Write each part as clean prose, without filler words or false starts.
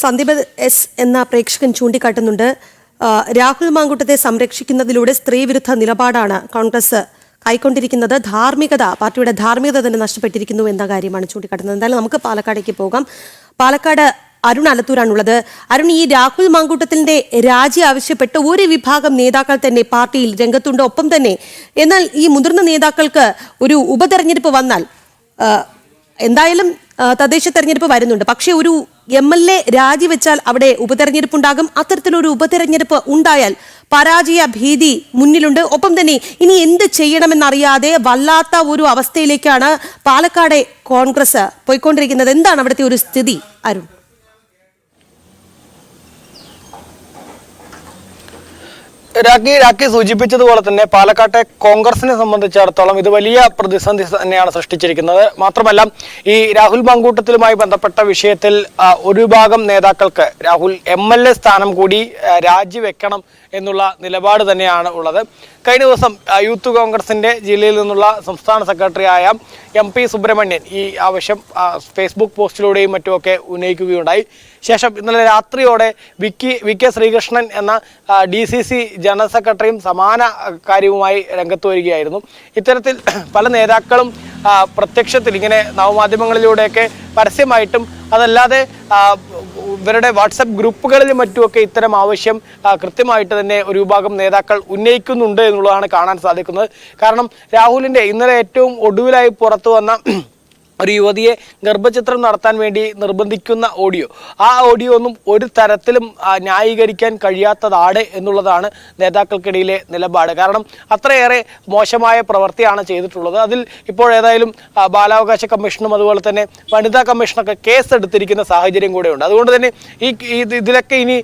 Sandeep S എന്ന പ്രേക്ഷകൻ ചൂണ്ടിക്കാട്ടുന്നുണ്ട്. രാഹുൽ മാങ്കൂട്ടത്തെ സംരക്ഷിക്കുന്നതിലൂടെ സ്ത്രീവിരുദ്ധ നിലപാടാണ് കോൺഗ്രസ് കൈക്കൊണ്ടിരിക്കുന്നത്. പാർട്ടിയുടെ ധാർമ്മികത തന്നെ നഷ്ടപ്പെട്ടിരിക്കുന്നു എന്ന കാര്യമാണ് ചൂണ്ടിക്കാട്ടുന്നത്. എന്തായാലും നമുക്ക് പാലക്കാടേക്ക് പോകാം. പാലക്കാട് അരുൺ അലത്തൂരാണുള്ളത്. അരുൺ, ഈ രാഹുൽ മാങ്കൂട്ടത്തിന്റെ രാജി ആവശ്യപ്പെട്ട് ഒരു വിഭാഗം നേതാക്കൾ തന്നെ പാർട്ടിയിൽ രംഗത്തുണ്ട്. ഒപ്പം തന്നെ എന്നാൽ ഈ മുതിർന്ന നേതാക്കൾക്ക് ഒരു ഉപതെരഞ്ഞെടുപ്പ് വന്നാൽ, എന്തായാലും തദ്ദേശ തെരഞ്ഞെടുപ്പ് വരുന്നുണ്ട്, പക്ഷേ ഒരു MLA രാജിവെച്ചാൽ അവിടെ ഉപതെരഞ്ഞെടുപ്പ് ഉണ്ടാകും. അത്തരത്തിലൊരു ഉപതെരഞ്ഞെടുപ്പ് ഉണ്ടായാൽ പരാജയ ഭീതി മുന്നിലുണ്ട്. ഒപ്പം തന്നെ ഇനി എന്ത് ചെയ്യണമെന്നറിയാതെ വല്ലാത്ത ഒരു അവസ്ഥയിലേക്കാണ് പാലക്കാട് കോൺഗ്രസ് പോയിക്കൊണ്ടിരിക്കുന്നത്. എന്താണ് അവിടുത്തെ ഒരു സ്ഥിതി, അരുൺ? രാഖി സൂചിപ്പിച്ചതുപോലെ തന്നെ പാലക്കാട്ടെ കോൺഗ്രസിനെ സംബന്ധിച്ചിടത്തോളം ഇത് വലിയ പ്രതിസന്ധി തന്നെയാണ് സൃഷ്ടിച്ചിരിക്കുന്നത്. മാത്രമല്ല, ഈ രാഹുൽ മാങ്കൂട്ടത്തിലുമായി ബന്ധപ്പെട്ട വിഷയത്തിൽ ഒരു വിഭാഗം നേതാക്കൾക്ക് രാഹുൽ MLA സ്ഥാനം കൂടി രാജിവെക്കണം എന്നുള്ള നിലപാട് തന്നെയാണ് ഉള്ളത്. കഴിഞ്ഞ ദിവസം യൂത്ത് കോൺഗ്രസിന്റെ ജില്ലയിൽ നിന്നുള്ള സംസ്ഥാന സെക്രട്ടറിയായ MP സുബ്രഹ്മണ്യൻ ഈ ആവശ്യം ഫേസ്ബുക്ക് പോസ്റ്റിലൂടെയും മറ്റുമൊക്കെ ഉന്നയിക്കുകയുണ്ടായി. ശേഷം ഇന്നലെ രാത്രിയോടെ വി കെ ശ്രീകൃഷ്ണൻ എന്ന DCC ജനറൽ സെക്രട്ടറിയും സമാന കാര്യവുമായി രംഗത്ത് വരികയായിരുന്നു. ഇത്തരത്തിൽ പല നേതാക്കളും പ്രത്യക്ഷത്തിൽ ഇങ്ങനെ നവമാധ്യമങ്ങളിലൂടെയൊക്കെ പരസ്യമായിട്ടും അതല്ലാതെ ഇവരുടെ വാട്സപ്പ് ഗ്രൂപ്പുകളിലും മറ്റുമൊക്കെ ഇത്തരം ആവശ്യം കൃത്യമായിട്ട് തന്നെ ഒരു വിഭാഗം നേതാക്കൾ ഉന്നയിക്കുന്നുണ്ട് എന്നുള്ളതാണ് കാണാൻ സാധിക്കുന്നത്. കാരണം രാഹുലിന്റെ ഇന്നലെ ഏറ്റവും ഒടുവിലായി പുറത്തു വന്ന ഒരു യുവതിയെ ഗർഭചിത്രം നടത്താൻ വേണ്ടി നിർബന്ധിക്കുന്ന ആ ഓഡിയോ ഒന്നും ഒരു തരത്തിലും ന്യായീകരിക്കാൻ കഴിയാത്തതാണ് എന്നുള്ളതാണ് നേതാക്കൾക്കിടയിലെ നിലപാട്. കാരണം അത്രയേറെ മോശമായ പ്രവൃത്തിയാണ് ചെയ്തിട്ടുള്ളത്. അതിൽ ഇപ്പോൾ ഏതായാലും ബാലാവകാശ കമ്മീഷനും അതുപോലെ തന്നെ വനിതാ കമ്മീഷനൊക്കെ കേസ് എടുത്തിരിക്കുന്ന സാഹചര്യം കൂടെയുണ്ട്. അതുകൊണ്ട് തന്നെ ഇതിലൊക്കെ ഇനി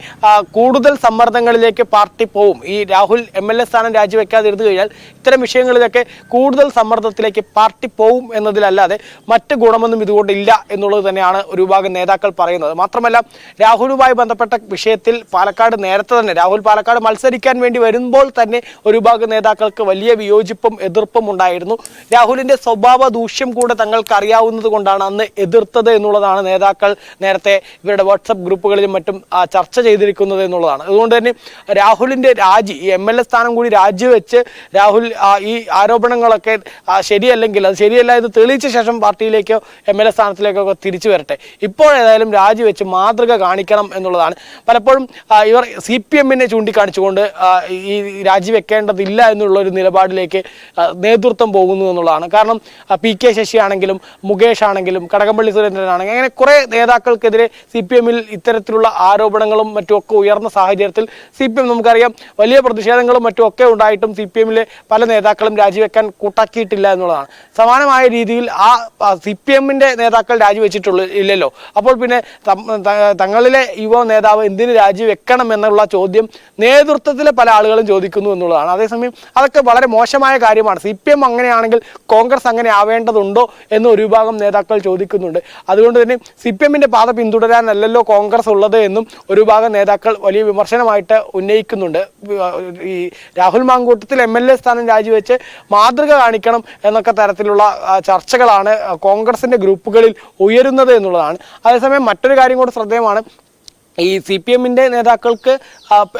കൂടുതൽ സമ്മർദ്ദങ്ങളിലേക്ക് പാർട്ടി പോവും. ഈ രാഹുൽ MLA സ്ഥാനം രാജിവെക്കാതിരുന്നു കഴിഞ്ഞാൽ ഇത്തരം വിഷയങ്ങളിലൊക്കെ കൂടുതൽ സമ്മർദ്ദത്തിലേക്ക് പാർട്ടി പോവും എന്നതിലല്ലാതെ മറ്റ് ഗുണമൊന്നും ഇതുകൊണ്ട് ഇല്ല എന്നുള്ളത് തന്നെയാണ് ഒരു വിഭാഗം നേതാക്കൾ പറയുന്നത്. മാത്രമല്ല, രാഹുലുമായി ബന്ധപ്പെട്ട വിഷയത്തിൽ പാലക്കാട് നേരത്തെ തന്നെ രാഹുൽ പാലക്കാട് മത്സരിക്കാൻ വേണ്ടി വരുമ്പോൾ തന്നെ ഒരു വിഭാഗം നേതാക്കൾക്ക് വലിയ വിയോജിപ്പും എതിർപ്പും ഉണ്ടായിരുന്നു. രാഹുലിന്റെ സ്വഭാവ ദൂഷ്യം കൂടെ തങ്ങൾക്ക് അറിയാവുന്നത് കൊണ്ടാണ് അന്ന് എതിർത്തത് എന്നുള്ളതാണ് നേതാക്കൾ നേരത്തെ ഇവരുടെ വാട്സപ്പ് ഗ്രൂപ്പുകളിലും മറ്റും ചർച്ച ചെയ്തിരിക്കുന്നത് എന്നുള്ളതാണ്. അതുകൊണ്ട് തന്നെ രാഹുലിന്റെ രാജി, ഈ MLA സ്ഥാനം കൂടി രാജിവെച്ച് രാഹുൽ ഈ ആരോപണങ്ങളൊക്കെ ശരിയല്ലെങ്കിൽ അത് ശരിയല്ല എന്ന് തെളിയിച്ച ശേഷം പാർട്ടിയിലേക്കോ MLA സ്ഥാനത്തിലേക്കൊക്കെ തിരിച്ചു വരട്ടെ. ഇപ്പോഴേതായാലും രാജിവെച്ച് മാതൃക കാണിക്കണം എന്നുള്ളതാണ്. പലപ്പോഴും ഇവർ CPM-നെ ചൂണ്ടിക്കാണിച്ചുകൊണ്ട് ഈ രാജിവെക്കേണ്ടതില്ല എന്നുള്ള ഒരു നിലപാടിലേക്ക് നേതൃത്വം പോകുന്നു എന്നുള്ളതാണ്. കാരണം PK ശശി ആണെങ്കിലും മുകേഷ് ആണെങ്കിലും കടകംപള്ളി സുരേന്ദ്രനാണെങ്കിലും അങ്ങനെ കുറെ നേതാക്കൾക്കെതിരെ CPM-ൽ ഇത്തരത്തിലുള്ള ആരോപണങ്ങളും മറ്റുമൊക്കെ ഉയർന്ന സാഹചര്യത്തിൽ CPM നമുക്കറിയാം വലിയ പ്രതിഷേധങ്ങളും മറ്റുമൊക്കെ ഉണ്ടായിട്ടും CPM-ലെ പല നേതാക്കളും രാജിവെക്കാൻ കൂട്ടാക്കിയിട്ടില്ല എന്നുള്ളതാണ്. സമാനമായ രീതിയിൽ CPM-ന്റെ നേതാക്കൾ ഇല്ലല്ലോ. അപ്പോൾ പിന്നെ തങ്ങളിലെ യുവ നേതാവ് എന്തിന് രാജിവെക്കണം എന്നുള്ള ചോദ്യം നേതൃത്വത്തിലെ പല ആളുകളും ചോദിക്കുന്നു എന്നുള്ളതാണ്. അതേസമയം അതൊക്കെ വളരെ മോശമായ കാര്യമാണ്. CPM അങ്ങനെയാണെങ്കിൽ കോൺഗ്രസ് അങ്ങനെ ആവേണ്ടതുണ്ടോ എന്ന് ഒരു വിഭാഗം നേതാക്കൾ ചോദിക്കുന്നുണ്ട്. അതുകൊണ്ട് തന്നെ CPM-ന്റെ പാത പിന്തുടരാനല്ലല്ലോ കോൺഗ്രസ് ഉള്ളത് എന്നും ഒരു വിഭാഗം നേതാക്കൾ വലിയ വിമർശനമായിട്ട് ഉന്നയിക്കുന്നുണ്ട്. ഈ രാഹുൽ മാങ്കൂട്ടത്തിൽ MLA സ്ഥാനം രാജിവെച്ച് മാതൃക കാണിക്കണം എന്നൊക്കെ തരത്തിലുള്ള ചർച്ചകളാണ് കോൺഗ്രസിന്റെ ഗ്രൂപ്പുകളിൽ ഉയരുന്നത് എന്നുള്ളതാണ്. അതേസമയം മറ്റൊരു കാര്യം കൂടെ ശ്രദ്ധേയമാണ്. ഈ CPM-ന്റെ നേതാക്കൾക്ക്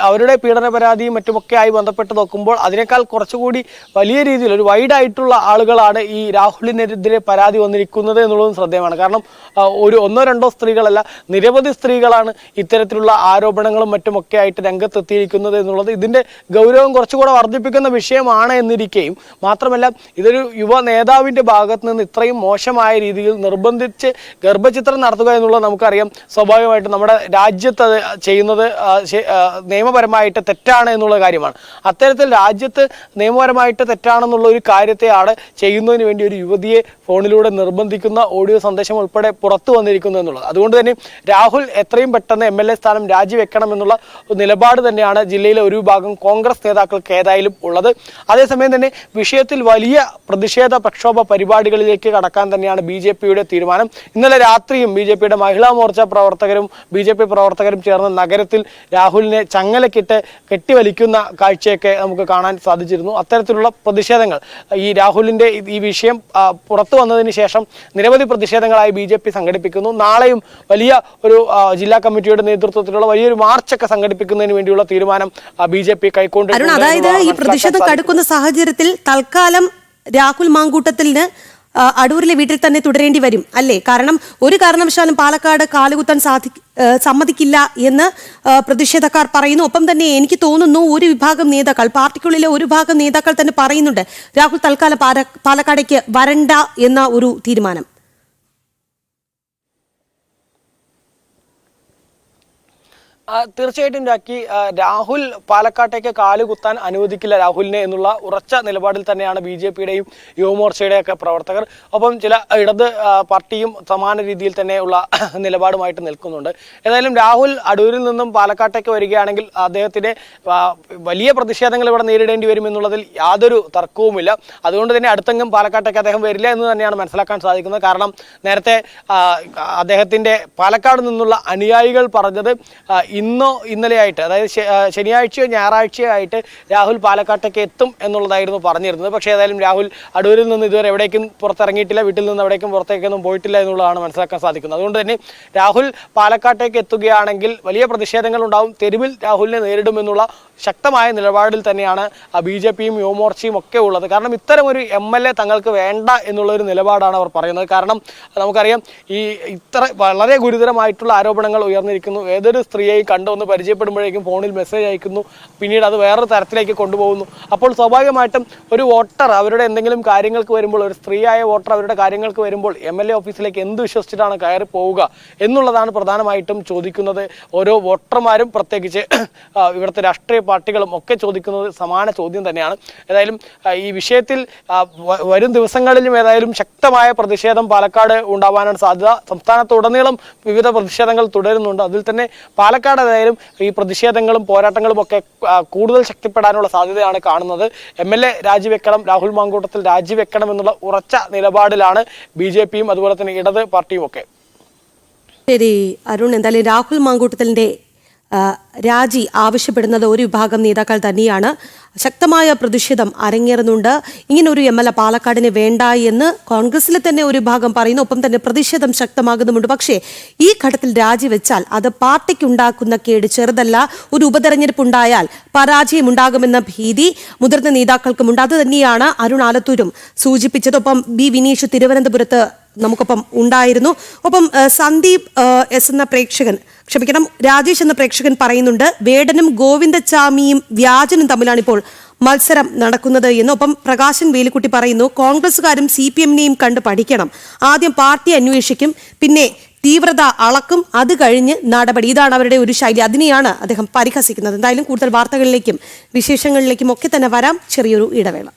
അവരുടെ പീഡന പരാതിയും മറ്റുമൊക്കെ ആയി ബന്ധപ്പെട്ട് നോക്കുമ്പോൾ അതിനേക്കാൾ കുറച്ചുകൂടി വലിയ രീതിയിൽ ഒരു വൈഡായിട്ടുള്ള ആളുകളാണ് ഈ രാഹുലിനെതിരെ പരാതി വന്നിരിക്കുന്നത് എന്നുള്ളതും ശ്രദ്ധേയമാണ്. കാരണം ഒന്നോ രണ്ടോ സ്ത്രീകളല്ല, നിരവധി സ്ത്രീകളാണ് ഇത്തരത്തിലുള്ള ആരോപണങ്ങളും മറ്റുമൊക്കെ ആയിട്ട് രംഗത്തെത്തിയിരിക്കുന്നത് എന്നുള്ളത് ഇതിൻ്റെ ഗൗരവം കുറച്ചുകൂടെ വർദ്ധിപ്പിക്കുന്ന വിഷയമാണ് എന്നിരിക്കുകയും മാത്രമല്ല ഇതൊരു യുവ നേതാവിൻ്റെ ഭാഗത്ത് നിന്ന് ഇത്രയും മോശമായ രീതിയിൽ നിർബന്ധിച്ച് ഗർഭചിത്രം നടത്തുക എന്നുള്ളത് നമുക്കറിയാം സ്വാഭാവികമായിട്ടും നമ്മുടെ രാജ്യത്ത് അത് ചെയ്യുന്നത് നിയമപരമായിട്ട് തെറ്റാണ് എന്നുള്ള കാര്യമാണ്. അത്തരത്തിൽ രാജ്യത്ത് നിയമപരമായിട്ട് തെറ്റാണെന്നുള്ള ഒരു കാര്യത്തെയാണ് ചെയ്യുന്നതിന് വേണ്ടി ഒരു യുവതിയെ ഫോണിലൂടെ നിർബന്ധിക്കുന്ന ഓഡിയോ സന്ദേശം ഉൾപ്പെടെ പുറത്തു വന്നിരിക്കുന്നു എന്നുള്ളത്. അതുകൊണ്ട് തന്നെ രാഹുൽ എത്രയും പെട്ടെന്ന് MLA സ്ഥാനം രാജിവെക്കണം എന്നുള്ള നിലപാട് തന്നെയാണ് ജില്ലയിലെ ഒരു വിഭാഗം കോൺഗ്രസ് നേതാക്കൾക്ക് ഏതായാലും ഉള്ളത്. അതേസമയം തന്നെ വിഷയത്തിൽ വലിയ പ്രതിഷേധ പ്രക്ഷോഭ പരിപാടികളിലേക്ക് കടക്കാൻ തന്നെയാണ് BJP-യുടെ തീരുമാനം. ഇന്നലെ രാത്രിയും BJP-യുടെ മഹിളാ മോർച്ച പ്രവർത്തകരും BJP പ്രവർത്തകരും പ്രവർത്തകരും ചേർന്ന് നഗരത്തിൽ രാഹുലിനെ ചങ്ങലക്കിട്ട് കെട്ടിവലിക്കുന്ന കാഴ്ചയൊക്കെ നമുക്ക് കാണാൻ സാധിച്ചിരുന്നു. അത്തരത്തിലുള്ള പ്രതിഷേധങ്ങൾ ഈ രാഹുലിന്റെ ഈ വിഷയം പുറത്തു വന്നതിന് ശേഷം നിരവധി പ്രതിഷേധങ്ങളായി BJP സംഘടിപ്പിക്കുന്നു. നാളെയും വലിയ ഒരു ജില്ലാ കമ്മിറ്റിയുടെ നേതൃത്വത്തിലുള്ള വലിയൊരു മാർച്ചൊക്കെ സംഘടിപ്പിക്കുന്നതിന് വേണ്ടിയുള്ള തീരുമാനം BJP കൈക്കൊണ്ടിട്ടുണ്ട്. അതായത് ഈ പ്രതിഷേധം കടുക്കുന്ന സാഹചര്യത്തിൽ തൽക്കാലം രാഹുൽ മാങ്കൂട്ടത്തിന് അടൂരിലെ വീട്ടിൽ തന്നെ തുടരേണ്ടി വരും അല്ലേ? കാരണം ഒരു കാരണവശാലും പാലക്കാട് കാലുകുത്താൻ സമ്മതിക്കില്ല എന്ന് പ്രതിഷേധക്കാർ പറയുന്നു. ഒപ്പം തന്നെ എനിക്ക് തോന്നുന്നു ഒരു വിഭാഗം നേതാക്കൾ, പാർട്ടിക്കുള്ളിലെ ഒരു ഭാഗം നേതാക്കൾ തന്നെ പറയുന്നുണ്ട് രാഹുൽ തൽക്കാലം പാലക്കാടേക്ക് വരണ്ട എന്ന ഒരു തീരുമാനം. തീർച്ചയായിട്ടും രാഹുൽ പാലക്കാട്ടേക്ക് കാലുകുത്താൻ അനുവദിക്കില്ല രാഹുലിനെ എന്നുള്ള ഉറച്ച നിലപാടിൽ തന്നെയാണ് BJPയുടെയും യുവമോർച്ചയുടെയും ഒക്കെ പ്രവർത്തകർ. ഒപ്പം ചില ഇടത് പാർട്ടിയും സമാന രീതിയിൽ തന്നെയുള്ള നിലപാടുമായിട്ട് നിൽക്കുന്നുണ്ട്. ഏതായാലും രാഹുൽ അടൂരിൽ നിന്നും പാലക്കാട്ടേക്ക് വരികയാണെങ്കിൽ അദ്ദേഹത്തിന് വലിയ പ്രതിഷേധങ്ങൾ ഇവിടെ നേരിടേണ്ടി വരും എന്നുള്ളതിൽ യാതൊരു തർക്കവുമില്ല. അതുകൊണ്ട് തന്നെ അടുത്തെങ്കിലും പാലക്കാട്ടേക്ക് അദ്ദേഹം വരില്ല എന്ന് തന്നെയാണ് മനസ്സിലാക്കാൻ സാധിക്കുന്നത്. കാരണം നേരത്തെ അദ്ദേഹത്തിന്റെ പാലക്കാട് നിന്നുള്ള അനുയായികൾ പറഞ്ഞത് ഇന്നലെയായിട്ട്, അതായത് ശനിയാഴ്ചയോ ഞായറാഴ്ചയോ ആയിട്ട് രാഹുൽ പാലക്കാട്ടേക്ക് എത്തും എന്നുള്ളതായിരുന്നു പറഞ്ഞിരുന്നത്. പക്ഷേ ഏതായാലും രാഹുൽ അടൂരിൽ നിന്ന് ഇതുവരെ എവിടേക്കും പുറത്തിറങ്ങിയിട്ടില്ല, വീട്ടിൽ നിന്ന് എവിടേക്കും പുറത്തേക്കൊന്നും പോയിട്ടില്ല എന്നുള്ളതാണ് മനസ്സിലാക്കാൻ സാധിക്കുന്നത്. അതുകൊണ്ട് തന്നെ രാഹുൽ പാലക്കാട്ടേക്ക് എത്തുകയാണെങ്കിൽ വലിയ പ്രതിഷേധങ്ങൾ ഉണ്ടാവും, തെരുവിൽ രാഹുലിനെ നേരിടുമെന്നുള്ള ശക്തമായ നിലപാടിൽ തന്നെയാണ് BJPയും യുവമോർച്ചയും ഒക്കെ ഉള്ളത്. കാരണം ഇത്തരം ഒരു MLA തങ്ങൾക്ക് വേണ്ട എന്നുള്ളൊരു നിലപാടാണ് അവർ പറയുന്നത്. കാരണം നമുക്കറിയാം ഇത്ര വളരെ ഗുരുതരമായിട്ടുള്ള ആരോപണങ്ങൾ ഉയർന്നിരിക്കുന്നു. ഏതൊരു സ്ത്രീയെയും കണ്ടൊന്ന് പരിചയപ്പെടുമ്പോഴേക്കും ഫോണിൽ മെസ്സേജ് അയക്കുന്നു, പിന്നീട് അത് വേറൊരു തരത്തിലേക്ക് കൊണ്ടുപോകുന്നു. അപ്പോൾ സ്വാഭാവികമായിട്ടും ഒരു വോട്ടർ അവരുടെ എന്തെങ്കിലും കാര്യങ്ങൾക്ക് വരുമ്പോൾ, ഒരു സ്ത്രീയായ വോട്ടർ അവരുടെ കാര്യങ്ങൾക്ക് വരുമ്പോൾ MLA ഓഫീസിലേക്ക് എന്ത് വിശ്വസിച്ചിട്ടാണ് കയറി പോവുക എന്നുള്ളതാണ് പ്രധാനമായിട്ടും ചോദിക്കുന്നത്. ഓരോ വോട്ടർമാരും പ്രത്യേകിച്ച് ഇവിടുത്തെ രാഷ്ട്രീയ പാർട്ടികളും ഒക്കെ ചോദിക്കുന്നത് സമാന ചോദ്യം തന്നെയാണ്. ഏതായാലും ഈ വിഷയത്തിൽ വരും ദിവസങ്ങളിലും ഏതായാലും ശക്തമായ പ്രതിഷേധം പാലക്കാട് ഉണ്ടാവാനാണ് സാധ്യത. സംസ്ഥാനത്തുടനീളം വിവിധ പ്രതിഷേധങ്ങൾ തുടരുന്നുണ്ട്. അതിൽ തന്നെ പാലക്കാട് ഏതായാലും ഈ പ്രതിഷേധങ്ങളും പോരാട്ടങ്ങളും ഒക്കെ കൂടുതൽ ശക്തിപ്പെടാനുള്ള സാധ്യതയാണ് കാണുന്നത്. MLA രാജിവെക്കണം, രാഹുൽ മാങ്കൂട്ടത്തിൽ രാജിവെക്കണം എന്നുള്ള ഉറച്ച നിലപാടിലാണ് BJPയും അതുപോലെ തന്നെ ഇടത് പാർട്ടിയും ഒക്കെ. ശരി അരുൺ, എന്തായാലും രാഹുൽ മാങ്കൂട്ടത്തിന്റെ രാജി ആവശ്യപ്പെടുന്നത് ഒരു വിഭാഗം നേതാക്കൾ തന്നെയാണ്. ശക്തമായ പ്രതിഷേധം അരങ്ങേറുന്നുണ്ട്. ഇങ്ങനൊരു MLA പാലക്കാടിന് വേണ്ട എന്ന് കോൺഗ്രസിലെ തന്നെ ഒരു വിഭാഗം പറയുന്നു. ഒപ്പം തന്നെ പ്രതിഷേധം ശക്തമാകുന്നുമുണ്ട്. പക്ഷേ ഈ ഘട്ടത്തിൽ രാജിവെച്ചാൽ അത് പാർട്ടിക്ക് ഉണ്ടാക്കുന്ന കേട് ചെറുതല്ല. ഒരു ഉപതെരഞ്ഞെടുപ്പ് ഉണ്ടായാൽ പരാജയം ഉണ്ടാകുമെന്ന ഭീതി മുതിർന്ന നേതാക്കൾക്കുമുണ്ട്. അത് തന്നെയാണ് അരുൺ ആലത്തൂരും സൂചിപ്പിച്ചത്. ഒപ്പം B വിനീഷ് തിരുവനന്തപുരത്ത് നമുക്കൊപ്പം ഉണ്ടായിരുന്നു. ഒപ്പം സന്ദീപ് എസ് എന്ന പ്രേക്ഷകൻ, ക്ഷമിക്കണം, രാജേഷ് എന്ന പ്രേക്ഷകൻ പറയുന്നുണ്ട് വേടനും ഗോവിന്ദച്ചാമിയും വ്യാജനും തമ്മിലാണ് ഇപ്പോൾ മത്സരം നടക്കുന്നത് എന്ന്. ഒപ്പം പ്രകാശൻ വേലിക്കുട്ടി പറയുന്നു കോൺഗ്രസുകാരും CPMനെയും കണ്ട് പഠിക്കണം. ആദ്യം പാർട്ടി അന്വേഷിക്കും, പിന്നെ തീവ്രത അളക്കും, അത് കഴിഞ്ഞ് നടപടി. ഇതാണ് അവരുടെ ഒരു ശൈലി. അതിനെയാണ് അദ്ദേഹം പരിഹസിക്കുന്നത്. എന്തായാലും കൂടുതൽ വാർത്തകളിലേക്കും വിശേഷങ്ങളിലേക്കും ഒക്കെ തന്നെ വരാം. ചെറിയൊരു ഇടവേള.